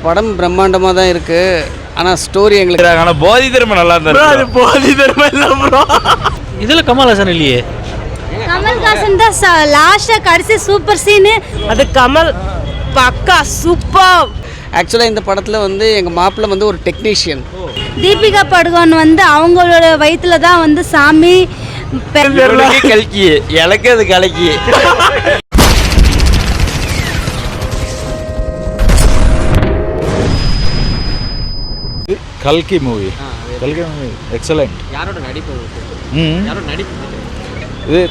படம் பிரம்மாண்டமாக தான் இருக்குது. ஆனால் ஸ்டோரி எங்களுக்கு ஆனால் போதி தர்மம் நல்லா இருந்தா அது போதி தர்மம் இல்லை ப்ரோ. இதில் கமல்ஹாசன் இல்லையே. கமல்ஹாசன் தான் லாஸ்ட்டாக கடைசி சூப்பர் சீனு. அது கமல் பக்கா சூப்பர். ஆக்சுவலாக இந்த படத்தில் வந்து எங்கள் மாப்பிள்ளை வந்து ஒரு டெக்னீஷியன். தீபிகா படுகோன் வந்து அவங்களோட வயிற்றுல தான் வந்து சாமி கலக்கி எனக்கு அது கலக்கி. கல்கி மூவி எக்ஸலண்ட். யாரோட நடிப்பு? யாரோட நடிப்பு? இது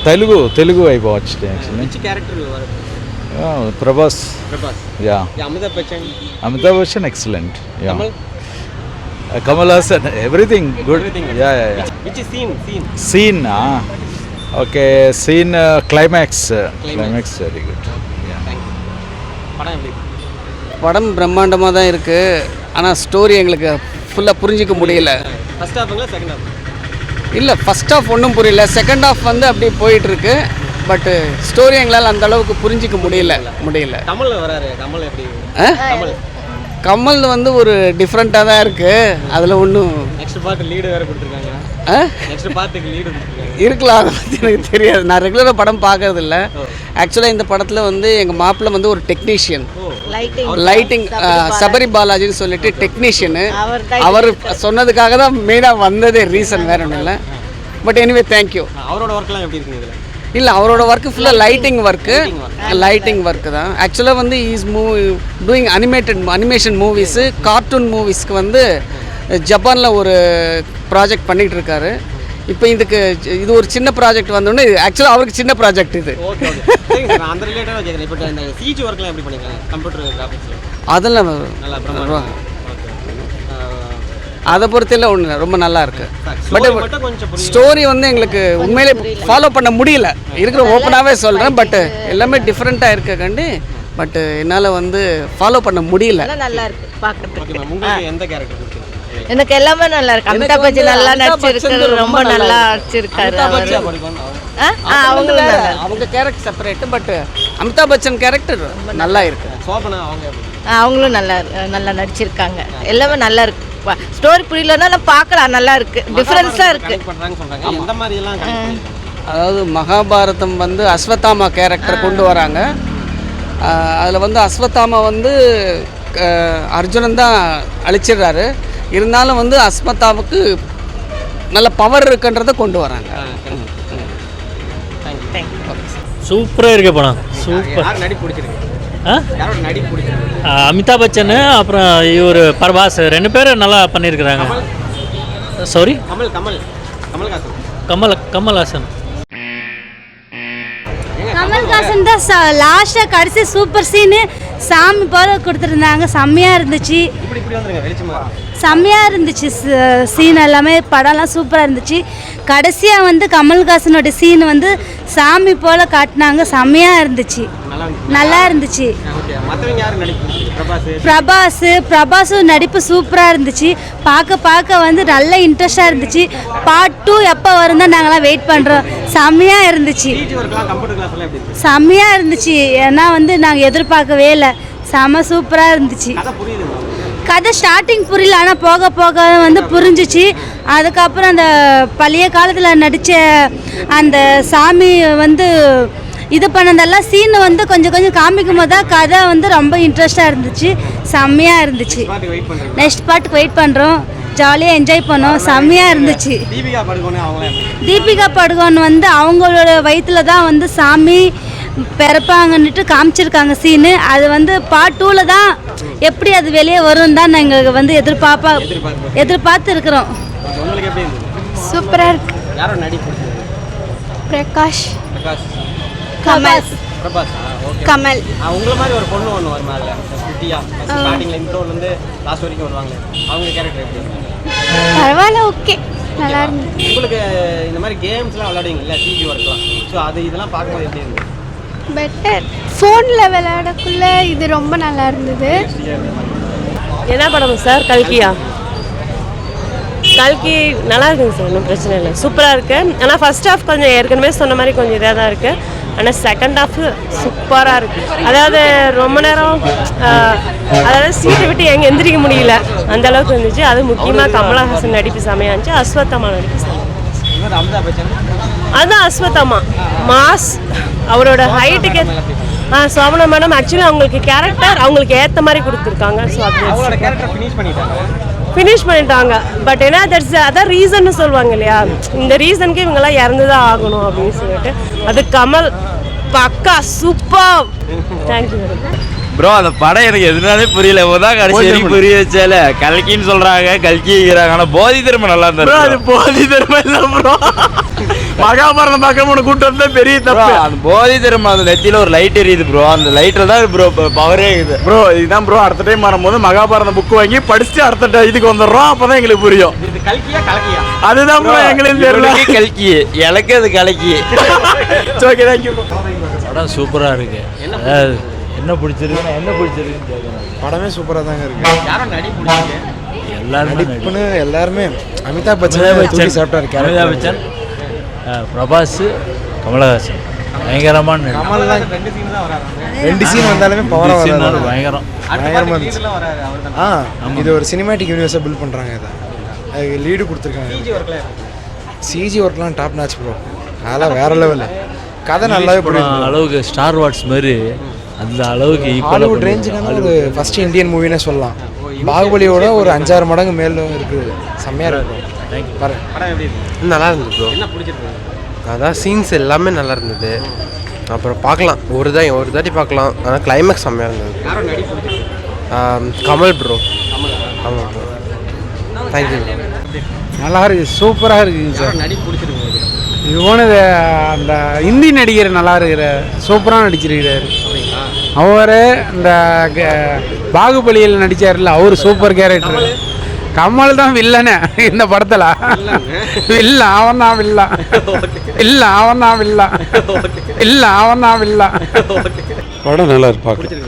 தெலுங்கு ஐ வாட்ச்ட் actually. which character வருது? Prabhas. Yeah. Amitabh Bachchan excellent. Yeah. Kamal Hassan everything good. Yeah. which Scene okay, scene climax very good. Yeah. படம் எப்படி? படம் பிரம்மாண்டமாக தான் இருக்குது. ஆனால் ஸ்டோரி எங்களுக்கு ஃபுல்லாக புரிஞ்சிக்க முடியல. ஃபர்ஸ்ட் ஹாஃப்ங்களா செகண்ட் ஹாஃப்? இல்லை, ஃபர்ஸ்ட் ஹாஃப் ஒன்றும் புரியல. செகண்ட் ஹாஃப் வந்து அப்படியே போயிட்டுருக்கு. பட்டு ஸ்டோரி எங்களால் அந்த அளவுக்கு புரிஞ்சிக்க முடியல. கமல் வராரு. கமல் எப்படி? கமல் வந்து ஒரு டிஃப்ரெண்ட்டாக தான் இருக்குது. அதில் ஒன்றும் நெக்ஸ்ட் பார்ட் லீடு வேறு கொடுத்துருக்காங்க. நெக்ஸ்ட் பார்ட்டுக்கு லீடு இருக்கலாம். அதை பற்றி எனக்கு தெரியாது. நான் ரெகுலராக படம் பார்க்கறது இல்லை. ஆக்சுவலாக இந்த படத்தில் வந்து எங்கள் மாப்பிள்ளை வந்து ஒரு டெக்னீஷியன். லைட்டிங் சபரி பாலாஜின்னு சொல்லிட்டு டெக்னீஷியனு. அவர் சொன்னதுக்காக தான் மெயினாக வந்ததே, ரீசன் வேறு ஒன்றும் இல்லை. But anyway thank you. அவரோட ஒர்க்லாம் எப்படி இருக்குது இதில்? இல்லை, அவரோட ஒர்க்கு ஃபுல்லாக லைட்டிங் ஒர்க்கு தான். ஆக்சுவலாக வந்து is doing animation movies, cartoon மூவிஸ்க்கு வந்து ஜப்பானில் ஒரு ப்ராஜெக்ட் பண்ணிகிட்டு இருக்காரு. இப்போ இது ஒரு சின்ன ப்ராஜெக்ட் வந்தோடனே, ஆக்சுவலாக அவருக்கு சின்ன ப்ராஜெக்ட் இது. அதெல்லாம் அதை பொறுத்தெல்லாம் ஒன்றும் இல்லை, ரொம்ப நல்லா இருக்கு. பட் ஸ்டோரி வந்து எங்களுக்கு உண்மையிலே ஃபாலோ பண்ண முடியல. இருக்கிற ஓப்பனாகவே சொல்கிறேன். பட் எல்லாமே டிஃப்ரெண்ட்டாக இருக்கக்காண்டி பட் என்னால் வந்து ஃபாலோ பண்ண முடியல. நல்லா இருக்கு பார்க்கறதுக்கு. எந்த கேரக்டர்? எனக்கு எல்லாமே நல்லா இருக்கு. அமிதாப் பச்சன் நல்லா நடிச்சிருக்காரு, ரொம்ப நல்லா நடிச்சிருக்காரு. அவங்க character separate. But Amitabh Bachchan character நல்லா இருக்கு. அவங்களும் நல்லா நடிச்சிருக்காங்க. எல்லாமே நல்லா இருக்கு. ஸ்டோரி புரியலன்னா நான் பார்க்கலாம், நல்லா இருக்கு, டிஃபரன்ஸாக இருக்கு. அதாவது மகாபாரதம் வந்து அஸ்வத்தாமா கேரக்டர் கொண்டு வராங்க. அதில் வந்து அஸ்வத்தாமா வந்து அர்ஜுனன் தான் அழிச்சிடுறாரு. இருந்தாலும் வந்து அஸ்வத்தாவுக்கு நல்ல பவர் இருக்குன்றதை கொண்டு வராங்க. சூப்பராக இருக்கு படம். சூப்பர். அமிதாப் பச்சன் அப்புறம் இவர் பிரபாஸ் 2 பேரும் நல்லா பண்ணியிருக்கிறாங்க. சாரி, கமல்ஹாசன் தான் லாஸ்ட்டாக கடைசி சூப்பர் சீனு. சாமி போல கொடுத்துருந்தாங்க. செம்மையாக இருந்துச்சு சீன் எல்லாமே. படம்லாம் சூப்பராக இருந்துச்சு. கடைசியாக வந்து கமல்ஹாசனோட சீன் வந்து சாமி போல் காட்டினாங்க. செம்மையாக இருந்துச்சு, நல்லா இருந்துச்சு. பிரபாஸும் நடிப்பு சூப்பராக இருந்துச்சு. பார்க்க வந்து நல்ல இன்ட்ரெஸ்டாக இருந்துச்சு. பார்ட் 2 எப்போ வரும் தான் நாங்களாம் வெயிட் பண்ணுறோம். செம்மையாக இருந்துச்சு. ஏன்னா வந்து நாங்கள் எதிர்பார்க்கவே இல்லை. செம்ம சூப்பராக இருந்துச்சு. கதை ஸ்டார்டிங் புரியல, ஆனால் போக போக வந்து புரிஞ்சிச்சு. அதுக்கப்புறம் அந்த பழைய காலத்தில் நடித்த அந்த சாமி வந்து இது பண்ணதெல்லாம் சீன் வந்து கொஞ்சம் காமிக்கும் போது தான் கதை வந்து ரொம்ப இன்ட்ரெஸ்டாக இருந்துச்சு. செம்மையாக இருந்துச்சு. நெக்ஸ்ட் பார்ட்டுக்கு வெயிட் பண்ணுறோம். ஜாலியாக என்ஜாய் பண்ணோம். செம்மையாக இருந்துச்சு. தீபிகா படுகோன் வந்து அவங்களோட வயிற்றுல தான் வந்து சாமி பிறப்பாங்கன்னுட்டு காமிச்சிருக்காங்க சீனு. அது வந்து பார்ட் 2ல் தான் எப்படி அது வெளியே வரும் தான் நாங்கள் வந்து எதிர்பார்த்து இருக்கிறோம். சூப்பராக இருக்கு. பிரகாஷ், கமல். உங்களை மாதிரி ஒரு பொண்ணு ஒன்று வருமாங்க, குட்டியா ஸ்டார்டிங்ல இன்ட்ரோல இருந்து லாஸ்ட் வரைக்கும் வருவாங்க. அவங்க கேரக்டர் எப்படி? பரவாயில்ல, ஓகே, நல்லா இருந்துச்சு. உங்களுக்கு இந்த மாதிரி கேம்ஸ்லாம் விளையாடுவீங்கல்ல, டிவி ஒர்க்லாம், ஸோ இதெல்லாம் பார்க்கும்போது எப்படி இருந்தது? பெட்டர். ஃபோனில் விளையாடக்குள்ள இது ரொம்ப நல்லா இருந்தது. என்ன படம் சார்? கல்கி நல்லா இருக்குங்க சார், ஒன்றும் பிரச்சனை இல்லை, சூப்பராக இருக்குது. ஆனால் ஃபர்ஸ்ட் ஹாஃப் கொஞ்சம் ஏற்கனவே சொன்ன மாதிரி கொஞ்சம் இதாக தான் இருக்குது. ஆனால் செகண்ட் ஹாஃப் சூப்பராக இருக்குது. அதாவது ரொம்ப நேரம் அதாவது சீட்டை விட்டு எங்கே எந்திரிக்க முடியல அந்த அளவுக்கு இருந்துச்சு. அது முக்கியமாக கமலஹாசன் நடிப்பு செமையாக இருந்துச்சு. அஸ்வத்தாமா நடிப்பு அதுதான் அஸ்வத்தாமா மாஸ் அவரோட ஹைட்டுக்கு. சோபனா மேடம் ஆக்சுவலி அவங்களுக்கு கேரக்டர் அவங்களுக்கு ஏற்ற மாதிரி கொடுத்துருக்காங்க. ஸோ அது ஃபினிஷ் பண்ணிட்டாங்க. பட் ஏன்னா அதான் ரீசன்னு சொல்லுவாங்க இல்லையா, இந்த ரீசனுக்கு இவங்கெல்லாம் இறந்து தான் ஆகணும் அப்படின்னு சொல்லிட்டு அது கமல் பக்கா சூப்பர். Thank you madam. ப்ரோ அந்த படம் எனக்கு எதுனாலே புரியல. இப்போதான் கடைசி வரைக்கும் புரிய வச்சால கல்கின்னு சொல்றாங்க, கல்கிங்கிறாங்க. ஆனால் போதி தர்மம் நல்லா இருந்தாரு. அது போதி தர்மம் இல்லை ப்ரோ, மகாபாரதம் பார்க்க கூட்டு வந்தா பெரிய தப்பு. அந்த போதி தர்மம் அந்த நெத்தியில ஒரு லைட் எரியுது ப்ரோ, அந்த லைட்ல தான் ப்ரோ பவரே இருக்குது ப்ரோ. இதுதான் ப்ரோ அடுத்த டைம் வரும்போது மகாபாரதம் புக் வாங்கி படிச்சுட்டு அடுத்த இதுக்கு வந்துடுறோம். அப்பதான் எங்களுக்கு புரியும். அதுதான் ப்ரோ எங்களுக்கு தெரியல. கல்கி எனக்கு அது கலக்கி. Okay thank you. படம் சூப்பராக இருக்கு. என்ன பிடிச்சிருக்குன்னா என்ன பிடிச்சிருக்குன்னு கேட்குறேன். படமே சூப்பராக தாங்க இருக்கு. எல்லாருமே எல்லாருமே அமிதாப் பச்சன் சாப்பிட்டாரு. அமிதாப் பச்சன், பிரபாஸ், கமலஹாசன் பயங்கரமான கமல் தான். 2 சீன் வந்தாலுமே பவராக வராது. பயங்கரமாக இருந்துச்சு. இது ஒரு சினிமாட்டிக் யூனிவர்ஸை பில்ட் பண்ணுறாங்க. இதை அதுக்கு லீடு கொடுத்துருக்காங்க. சிஜி ஒர்க்லாம் டாப் நாச் ப்ரோ, அதெல்லாம் வேற லெவலில். கதை நல்லாவே புரியும். அளவுக்கு ஸ்டார் வார்ஸ் மாதிரி அந்த அளவுக்கு ஹாலிவுட் ரேஞ்சுக்கான ஒரு ஃபர்ஸ்ட் இந்தியன் மூவினே சொல்லலாம். பாகுபலியோட ஒரு 5-6 மடங்கு மேலே இருக்குது. செம்மையாக இருக்கும். நல்லா இருந்தது ப்ரோ. என்ன பிடிச்சிருக்கு? அதான் சீன்ஸ் எல்லாமே நல்லா இருந்தது. அப்புறம் பார்க்கலாம், ஒரு தாட்டி பார்க்கலாம். ஆனால் கிளைமேக்ஸ் செம்மையாக இருந்தது. கமல் ப்ரோ. ஆமாம் ப்ரோ. Thank you bro. நல்லா இருக்குது, சூப்பராக இருக்குங்க சார். இது போனது அந்த இந்தி நடிகர் நல்லா இருக்கிற சூப்பராக நடிச்சிருக்கிறார். அவர் இந்த பாகுபலியில் நடித்தார்ல, அவர் சூப்பர் கேரக்டர். கமல் தான் வில்லனே இந்த படத்தில். இல்லை அவன் தான் வில்லன். இல்லை அவன் தான் வில்லன். இல்லை அவன் தான் வில்லன். படம் நல்லா இருக்கு பார்க்க.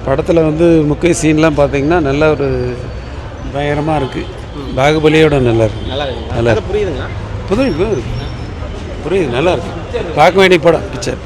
படத்தில் வந்து முக்கிய சீன்லாம் பார்த்தீங்கன்னா நல்ல ஒரு பயங்கரமாக இருக்குது. பாகுபலியோட நல்லா இருக்கு. நல்லா இருக்கு. புரியுது, நல்லா இருக்கு. பார்க்க வேண்டிய படம் பிக்சர்.